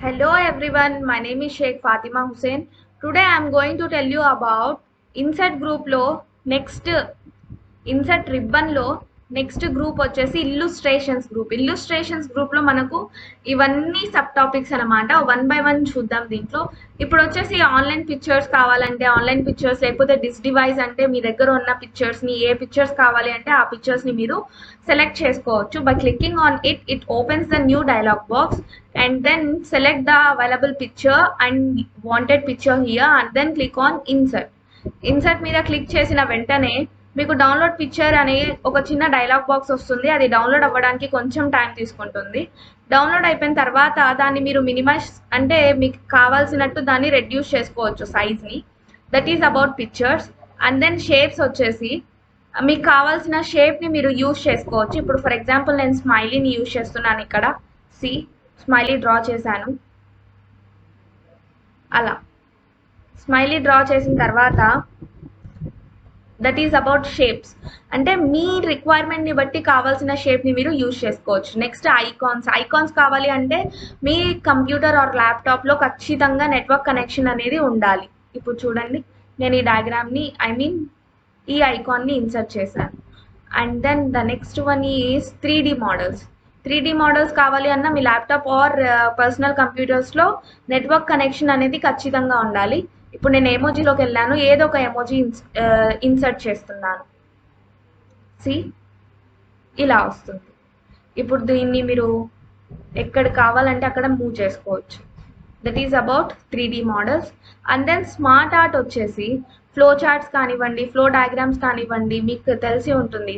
Hello everyone, my name is Sheikh Fatima Hussain. Today I am going to tell you about Insert Group lo next insert రిబ్బన్లో next group వచ్చేసి illustrations గ్రూప్లో మనకు ఇవన్నీ sub topics అనమాట. One by one చూద్దాం. దీంట్లో ఇప్పుడు వచ్చేసి ఆన్లైన్ పిక్చర్స్ కావాలంటే ఆన్లైన్ పిక్చర్స్, లేకపోతే డివైస్ అంటే మీ దగ్గర ఉన్న పిక్చర్స్ని ఏ పిక్చర్స్ కావాలి అంటే ఆ పిక్చర్స్ని మీరు సెలెక్ట్ చేసుకోవచ్చు. By clicking on it opens the new dialog box and then select the available picture and wanted picture here and then click on insert మీద క్లిక్ చేసిన వెంటనే మీకు డౌన్లోడ్ పిక్చర్ అనే ఒక చిన్న డైలాగ్ బాక్స్ వస్తుంది. అది డౌన్లోడ్ అవ్వడానికి కొంచెం టైం తీసుకుంటుంది. డౌన్లోడ్ అయిపోయిన తర్వాత దాన్ని మీరు మినిమైజ్ అంటే మీకు కావాల్సినట్టు దాన్ని రెడ్యూస్ చేసుకోవచ్చు సైజ్ని. That is about pictures. And then shapes వచ్చేసి మీకు కావాల్సిన షేప్ని మీరు యూజ్ చేసుకోవచ్చు. ఇప్పుడు ఫర్ ఎగ్జాంపుల్ నేను స్మైలీని యూజ్ చేస్తున్నాను. ఇక్కడ స్మైలీ డ్రా చేశాను. అలా స్మైలీ డ్రా చేసిన తర్వాత దట్ ఈస్ అబౌట్ షేప్స్. అంటే మీ రిక్వైర్మెంట్ని బట్టి కావాల్సిన షేప్ని మీరు యూజ్ చేసుకోవచ్చు. నెక్స్ట్ ఐకాన్స్ కావాలి అంటే మీ కంప్యూటర్ ఆర్ ల్యాప్టాప్లో ఖచ్చితంగా నెట్వర్క్ కనెక్షన్ అనేది ఉండాలి. ఇప్పుడు చూడండి, నేను ఈ డయాగ్రామ్ని ఈ ఐకాన్ని ఇన్సర్ట్ చేశాను. And then the next one is 3D models కావాలి అన్న మీ ల్యాప్టాప్ ఆర్ పర్సనల్ కంప్యూటర్స్లో నెట్వర్క్ కనెక్షన్ అనేది ఖచ్చితంగా ఉండాలి. ఇప్పుడు నేను ఎమోజీలోకి వెళ్ళాను, ఏదో ఒక ఎమోజీ ఇన్సర్ట్ చేస్తున్నాను. ఇలా వస్తుంది. ఇప్పుడు దీన్ని మీరు ఎక్కడ కావాలంటే అక్కడ మూవ్ చేసుకోవచ్చు. That is about 3D models. And then smart art వచ్చేసి ఫ్లో చార్ట్స్ కానివ్వండి, ఫ్లో డయాగ్రామ్స్ కానివ్వండి, మీకు తెలిసి ఉంటుంది.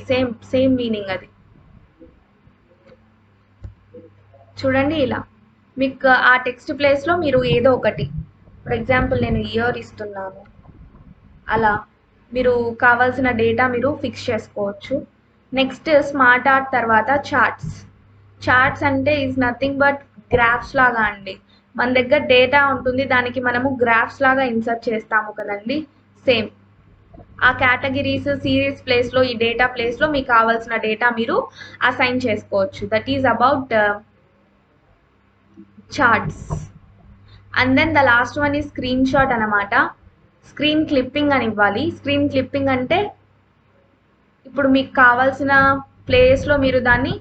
సేమ్ మీనింగ్ అది. చూడండి, ఇలా మీకు ఆ టెక్స్ట్ ప్లేస్లో మీరు ఏదో ఒకటి, ఫర్ ఎగ్జాంపుల్ నేను ఇయర్ ఇస్తున్నాను. అలా మీరు కావాల్సిన డేటా మీరు ఫిక్స్ చేసుకోవచ్చు. నెక్స్ట్ స్మార్ట్ ఆర్ట్ తర్వాత చార్ట్స్ అంటే ఈజ్ నథింగ్ బట్ గ్రాఫ్స్ లాగా అండి. మన దగ్గర డేటా ఉంటుంది, దానికి మనము గ్రాఫ్స్ లాగా ఇన్సర్ట్ చేస్తాము కదండి. సేమ్ ఆ కేటగిరీస్ సిరీస్ ప్లేస్లో, ఈ డేటా ప్లేస్లో మీకు కావాల్సిన డేటా మీరు అసైన్ చేసుకోవచ్చు. That is about charts. And then the last one ఈ స్క్రీన్ షాట్ అనమాట. స్క్రీన్ క్లిప్పింగ్ అని ఇవ్వాలి. స్క్రీన్ క్లిప్పింగ్ అంటే ఇప్పుడు మీకు కావాల్సిన ప్లేస్లో మీరు దాన్ని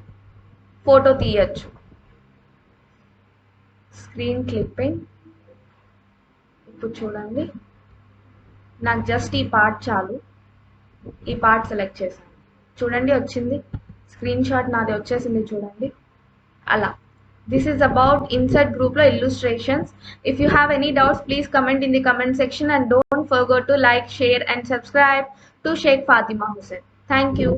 ఫోటో తీయచ్చు. Screen clipping. ఇప్పుడు చూడండి, నాకు జస్ట్ ఈ పార్ట్ చాలు. ఈ పార్ట్ సెలెక్ట్ చేశాను. చూడండి, వచ్చింది స్క్రీన్ షాట్, నాది వచ్చేసింది చూడండి. అలా this is about insert group lo illustrations. If you have any doubts, please comment in the comment section and don't forget to like, share and subscribe to Sheikh Fatima Hussain. Thank you.